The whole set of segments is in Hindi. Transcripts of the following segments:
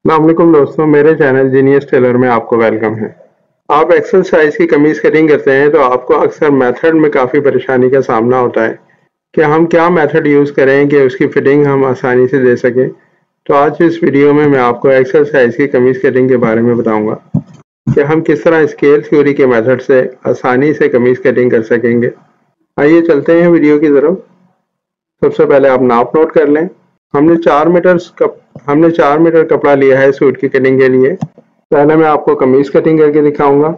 अस्सलामुअलैकुम दोस्तों, मेरे चैनल जीनियस टेलर में आपको वेलकम है। आप एक्सेल साइज की कमीज कटिंग करते हैं तो आपको अक्सर मेथड में काफ़ी परेशानी का सामना होता है कि हम क्या मेथड यूज़ करें कि उसकी फिटिंग हम आसानी से दे सकें। तो आज इस वीडियो में मैं आपको एक्सेल साइज की कमीज कटिंग के बारे में बताऊंगा कि हम किस तरह स्केल थ्योरी के मेथड से आसानी से कमीज कटिंग कर सकेंगे। आइए चलते हैं वीडियो की तरफ। सबसे पहले आप नाप नोट कर लें। हमने 4 मीटर कपड़ा लिया है सूट की कटिंग के लिए। पहले मैं आपको कमीज कटिंग करके दिखाऊंगा।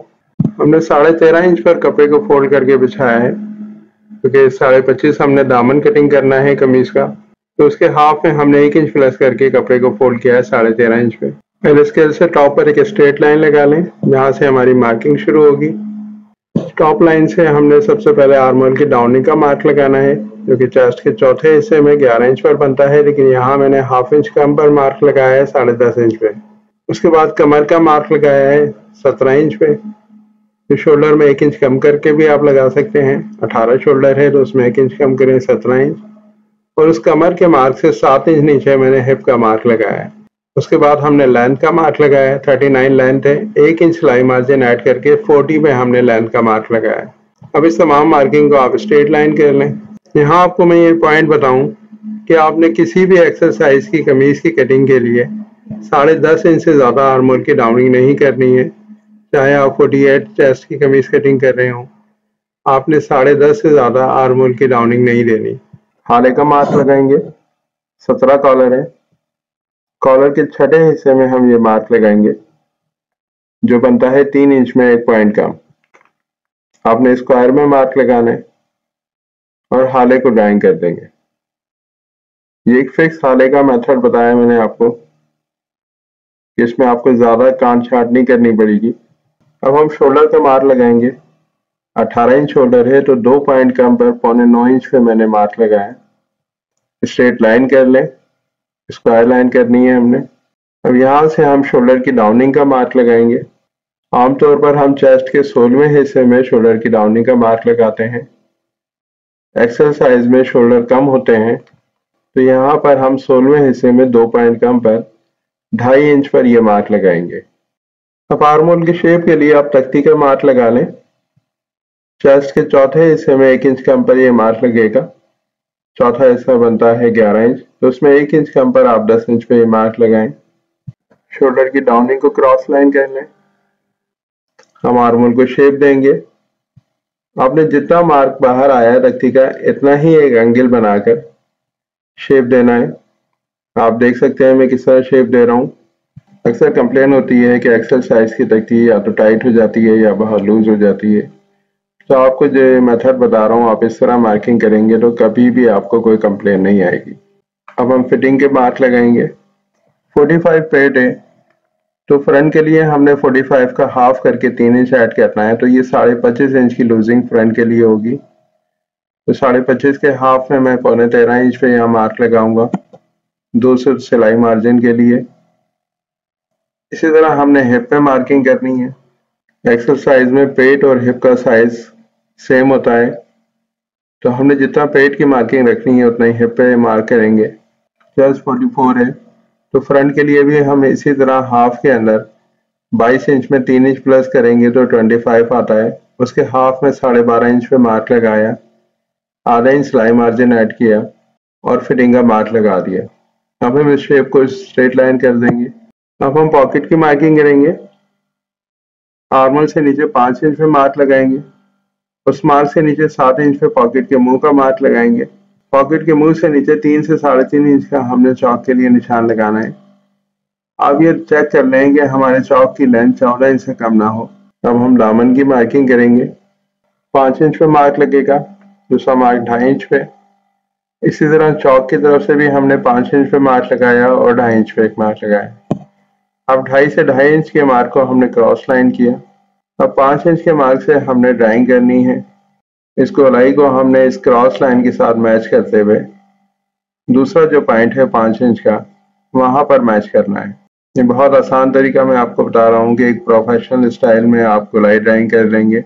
हमने 13.5 इंच पर कपड़े को फोल्ड करके बिछाया है क्योंकि 25.5 हमने दामन कटिंग करना है कमीज का, तो उसके हाफ में हमने 1 इंच प्लस करके कपड़े को फोल्ड किया है 13.5 इंच पे। पहले स्केल से टॉप पर एक स्ट्रेट लाइन लगा लें जहां से हमारी मार्किंग शुरू होगी। टॉप लाइन से हमने सबसे पहले आर्म होल की डाउनिंग का मार्क लगाना है जो कि चेस्ट के चौथे हिस्से में 11 इंच पर बनता है, लेकिन यहाँ मैंने हाफ इंच कम पर मार्क लगाया है 10.5 इंच पे। उसके बाद कमर का मार्क लगाया है 17 इंच पे। तो शोल्डर में 1 इंच कम करके भी आप लगा सकते हैं। 18 शोल्डर है तो उसमें 1 इंच कम करें 17 इंच। और उस कमर के मार्क से 7 इंच नीचे मैंने हिप का मार्क लगाया है। उसके बाद हमने लेंथ का मार्क लगाया है। 39 लेंथ है, 1 इंच सिलाई मार्जिन ऐड करके 40 पे हमने लेंथ का मार्क लगाया है। अब इस तमाम मार्किंग को आप स्ट्रेट लाइन कर लें। यहाँ आपको मैं ये पॉइंट बताऊं कि आपने किसी भी एक्सरसाइज की कमीज की कटिंग के लिए 10.5 इंच से ज्यादा आर्म होल की डाउनिंग नहीं करनी है। चाहे आप 48 चेस्ट की कमीज कटिंग कर रहे हो, आपने 10.5 से ज्यादा आर्म होल की डाउनिंग नहीं देनी। हाले का मार्क लगाएंगे। 17 कॉलर है। कॉलर के छठे हिस्से में हम ये मार्क लगाएंगे जो बनता है 3 इंच में 1 पॉइंट का। आपने स्क्वायर में मार्क लगाना है और हाले को ड्राइंग कर देंगे। ये एक फिक्स हाले का मेथड बताया मैंने आपको कि इसमें आपको ज्यादा काट छांट नहीं करनी पड़ेगी। अब हम शोल्डर का मार्क लगाएंगे। 18 इंच शोल्डर है तो 2 पॉइंट कम पर 9.25 इंच पे मैंने मार्क लगाया। स्ट्रेट लाइन कर लें। स्क्वायर लाइन करनी है हमने। अब यहाँ से हम शोल्डर की डाउनिंग का मार्क लगाएंगे। आमतौर पर हम चेस्ट के 16वें हिस्से में शोल्डर की डाउनिंग का मार्क लगाते हैं। एक्सरसाइज में शोल्डर कम होते हैं तो यहाँ पर हम 16वें हिस्से में 2 पॉइंट कम पर 2.5 इंच पर यह मार्क लगाएंगे। अब आर्म होल की शेप के लिए आप तख्ती का मार्क लगा लें। चेस्ट के चौथे हिस्से में 1 इंच कम पर यह मार्क लगेगा। चौथा हिस्सा बनता है 11 इंच, तो उसमें 1 इंच कम पर आप 10 इंच पे ये मार्क लगाएं। शोल्डर की डाउनिंग को क्रॉस लाइन कर लें। हम आर्म होल को शेप देंगे। आपने जितना मार्क बाहर आया है तख्ती का, इतना ही एक एंगल बनाकर शेप देना है। आप देख सकते हैं मैं किस तरह शेप दे रहा हूँ। अक्सर कंप्लेन होती है कि एक्सेल साइज की तख्ती या तो टाइट हो जाती है या बहुत लूज हो जाती है। तो आपको जो मेथड बता रहा हूँ आप इस तरह मार्किंग करेंगे तो कभी भी आपको कोई कंप्लेन नहीं आएगी। अब हम फिटिंग के मार्क लगाएंगे। 45 पेट है तो फ्रंट के लिए हमने 45 का हाफ करके 3 इंच ऐड करना है, तो ये 25.5 इंच की लूजिंग फ्रंट के लिए होगी। तो 25.5 के हाफ में मैं 13.25 इंच पे यहाँ मार्क लगाऊंगा 200 सिलाई मार्जिन के लिए। इसी तरह हमने हिप पे मार्किंग करनी है। एक्सरसाइज में पेट और हिप का साइज सेम होता है, तो हमने जितना पेट की मार्किंग रखनी है उतना ही हिप पे मार्क करेंगे। चेस्ट 44 है तो फ्रंट के लिए भी हम इसी तरह हाफ के अंदर 22 इंच में 3 इंच प्लस करेंगे तो 25 आता है। उसके हाफ में 12.5 इंच पे मार्क लगाया, आधा इंच सिलाई मार्जिन ऐड किया और फिटिंग का मार्क लगा दिया। अब हम इस शेप को स्ट्रेट लाइन कर देंगे। अब हम पॉकेट की मार्किंग करेंगे। आर्मल से नीचे 5 इंच पे मार्क लगाएंगे। उस मार्क से नीचे 7 इंच पे पॉकेट के मुंह का मार्क लगाएंगे। पॉकेट के मुंह से नीचे 3 से 3.5 इंच का हमने चौक के लिए निशान लगाना है। अब ये चेक कर लें कि हमारे चौक की लेंथ 14 इंच से कम ना हो। अब हम दामन की मार्किंग करेंगे। 5 इंच पे मार्क लगेगा, दूसरा मार्क 2.5 इंच पे। इसी तरह चौक की तरफ से भी हमने 5 इंच पे मार्क लगाया और 2.5 इंच पे एक मार्क लगाया। अब 2.5 से 2.5 इंच के मार्क को हमने क्रॉस लाइन किया। अब 5 इंच के मार्क से हमने ड्राइंग करनी है। इस गोलाई को हमने इस क्रॉस लाइन के साथ मैच करते हुए दूसरा जो पॉइंट है 5 इंच का वहां पर मैच करना है। ये बहुत आसान तरीका मैं आपको बता रहा हूँ कि एक प्रोफेशनल स्टाइल में आप गोलाई ड्राइंग कर लेंगे।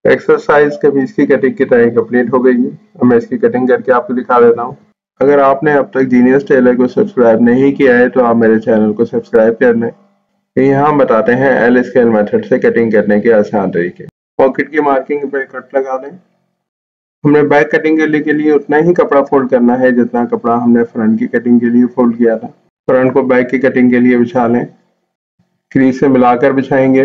एक्सरसाइज कभी इसकी कटिंग की तरह कंप्लीट हो गई है। अब मैं इसकी कटिंग करके आपको दिखा देता हूँ। अगर आपने अब तक जीनियस टेलर को सब्सक्राइब नहीं किया है तो आप मेरे चैनल को सब्सक्राइब कर लें। यहाँ हम बताते हैं एल स्केल मेथड से कटिंग करने के आसान तरीके। पॉकेट की मार्किंग पे कट लगा दें। हमने बैक कटिंग करने के लिए उतना ही कपड़ा फोल्ड करना है जितना कपड़ा हमने फ्रंट की कटिंग के लिए फोल्ड किया था। फ्रंट को बैक की कटिंग के लिए बिछा लें, क्रीज से मिलाकर बिछाएंगे।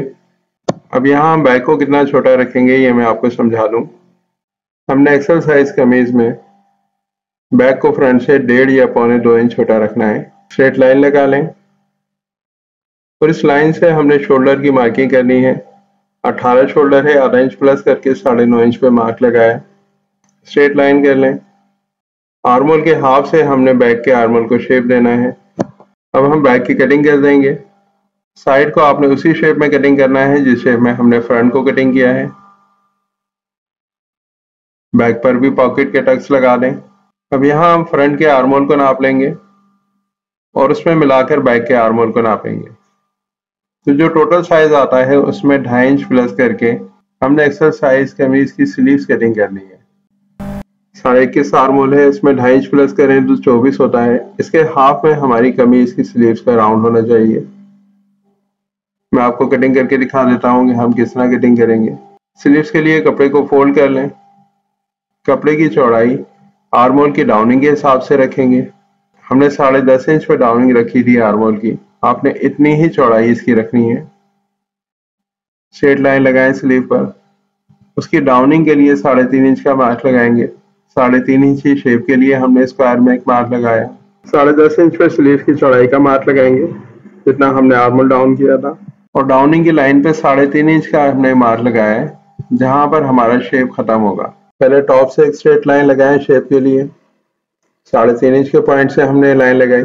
अब यहाँ हम बैक को कितना छोटा रखेंगे ये मैं आपको समझा दूं। हमने एक्सल साइज कमीज में बैक को फ्रंट से 1.5 या 1.25 इंच छोटा रखना है। स्ट्रेट लाइन लगा लें और इस लाइन से हमने शोल्डर की मार्किंग करनी है। 18 शोल्डर है, आधा इंच प्लस करके 9.5 इंच पे मार्क लगाया। स्ट्रेट लाइन कर लें। आर्मोल के हाफ से हमने बैक के आर्मोल को शेप देना है। अब हम बैक की कटिंग कर देंगे। साइड को आपने उसी शेप में कटिंग करना है जिस शेप में हमने फ्रंट को कटिंग किया है। बैक पर भी पॉकेट के टक्स लगा दें। अब यहाँ हम फ्रंट के आर्मोल को नाप लेंगे और उसमें मिलाकर बैक के आर्मोल को नापेंगे। तो जो टोटल साइज आता है उसमें 2.5 इंच प्लस करके हमने एक्सल साइज कमीज की स्लीव्स कटिंग करनी है। 21.5 आर्मोल है, इसमें 2.5 इंच प्लस करें तो 24 होता है। इसके हाफ में हमारी कमीज की स्लीव्स का राउंड होना चाहिए। मैं आपको कटिंग करके दिखा देता हूँ कि हम किस तरह कटिंग करेंगे। स्लीव्स के लिए कपड़े को फोल्ड कर लें। कपड़े की चौड़ाई आर्मोल की डाउनिंग के हिसाब से रखेंगे। हमने 10.5 इंच पे डाउनिंग रखी थी आर्मोल की, आपने इतनी ही चौड़ाई इसकी रखनी है। स्ट्रेट लाइन लगाएं स्लीव पर। उसकी डाउनिंग के लिए 3.5 इंच का मार्क लगाएंगे। 3.5 इंच की शेप के लिए हमने स्क्वायर में एक मार्क लगाया। 10.5 इंच पे स्लीव की चौड़ाई का मार्क लगाएंगे जितना हमने आर्मोल डाउन किया था, और डाउनिंग की लाइन पे 3.5 इंच का हमने मार्क लगाया है जहां पर हमारा शेप खत्म होगा। पहले टॉप से एक स्ट्रेट लाइन लगाएं शेप के लिए। 3.5 इंच के पॉइंट से हमने लाइन लगाई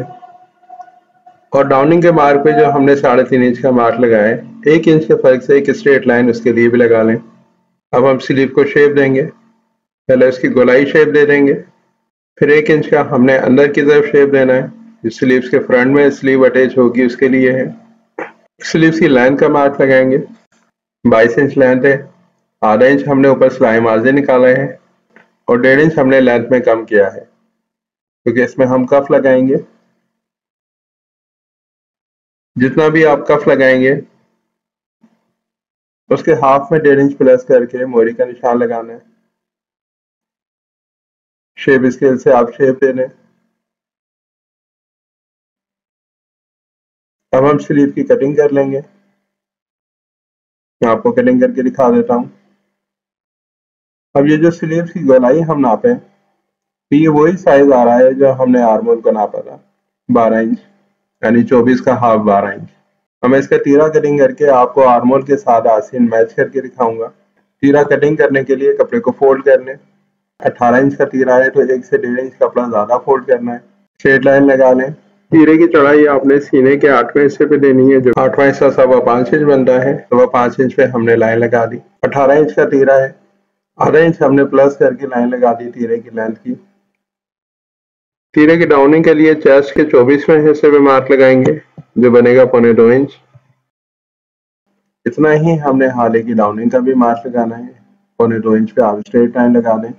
और डाउनिंग के मार्क पे जो हमने 3.5 इंच का मार्क लगाया है, 1 इंच के फर्क से एक स्ट्रेट लाइन उसके लिए भी लगा लें। अब हम स्लीव को शेप देंगे। पहले उसकी गोलाई शेप दे देंगे, फिर 1 इंच का हमने अंदर की तरफ शेप देना है। जो स्लीव्स के फ्रंट में स्लीव अटैच होगी उसके लिए है। स्लीव्स की लेंथ का मार्क लगाएंगे। 22 इंच लेंथ है, आधा इंच हमने ऊपर सिलाई मार्जिन निकाला है और 1.5 इंच हमने लेंथ में कम किया है क्योंकि इसमें हम कफ लगाएंगे। जितना भी आप कफ लगाएंगे उसके हाफ में 1.5 इंच प्लस करके मोरी का निशान लगाना है। शेप स्केल से आप शेप दे लें। अब हम स्लीव की कटिंग कर लेंगे। मैं आपको कटिंग करके दिखा देता हूँ। अब ये जो स्लीव की गोलाई हम नापे, तो ये वही साइज आ रहा है जो हमने आर्मोल को नापा था, 12 इंच, यानी 24 का हाफ 12 इंच। अब मैं इसका तीरा कटिंग करके आपको आर्मोल के साथ आसीन मैच करके दिखाऊंगा। तीरा कटिंग करने के लिए कपड़े को फोल्ड कर लें। 18 इंच का तीरा है तो 1 से 1.5 इंच कपड़ा ज्यादा फोल्ड करना है। स्ट्रेट लाइन लगा लें। तीरे की चौड़ाई आपने सीने के 8वें हिस्से पे देनी है। जो 8वां हिस्सा 5.25 इंच बनता है, 5.25 इंच पे हमने लाइन लगा दी। 18 इंच का तीरा है, आधा इंच हमने प्लस करके लाइन लगा दी तीरे की लेंथ की। तीरे की डाउनिंग के लिए चेस्ट के 24वें हिस्से पे मार्क लगाएंगे जो बनेगा 1.25 इंच। इतना ही हमने हाले की डाउनिंग का भी मार्क लगाना है। 1.25 इंच पे आप स्ट्रेट लाइन लगा दें।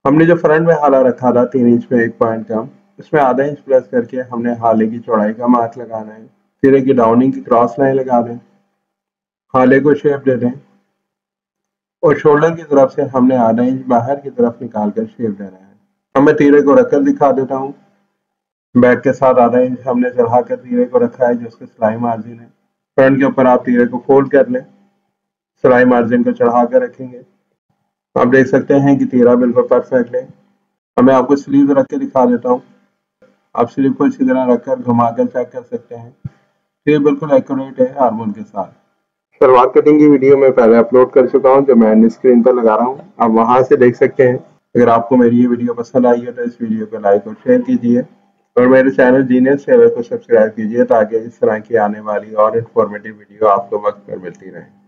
हमने जो फ्रंट में हाला रखा था 3 इंच पे एक पॉइंट कम, उसमें आधा इंच प्लस करके हमने हाले की चौड़ाई का मार्क लगाना है। तीरे की डाउनिंग की क्रॉस लाइन लगा दें। हाले को शेप दे दें और शोल्डर की तरफ से हमने आधा इंच बाहर की तरफ निकाल कर शेप देना है। अब मैं तीरे को रखकर दिखा देता हूँ। बैक के साथ आधा इंच हमने चढ़ाकर तीरे को रखा है जो उसके सिलाई मार्जिन है। फ्रंट के ऊपर आप तीरे को फोल्ड कर लें, सिलाई मार्जिन को चढ़ा कर रखेंगे। आप देख सकते हैं कि तीरा बिल्कुल परफेक्ट है। अब मैं आपको स्लीव रख के दिखा देता हूँ। आप स्लीव को इसी तरह रखकर घुमाकर चेक कर सकते हैं। ये बिल्कुल एक्यूरेट है आर्मोल के साथ। सलवार कटिंग की वीडियो मैं पहले अपलोड कर चुका हूँ जो मैं एंड स्क्रीन पर लगा रहा हूँ, आप वहां से देख सकते हैं। अगर आपको मेरी ये वीडियो पसंद आई है तो इस वीडियो को लाइक और शेयर कीजिए और मेरे चैनल जीनियस टेलर को सब्सक्राइब कीजिए ताकि इस तरह की आने वाली और इन्फॉर्मेटिव वीडियो आपको वक्त पर मिलती रहे।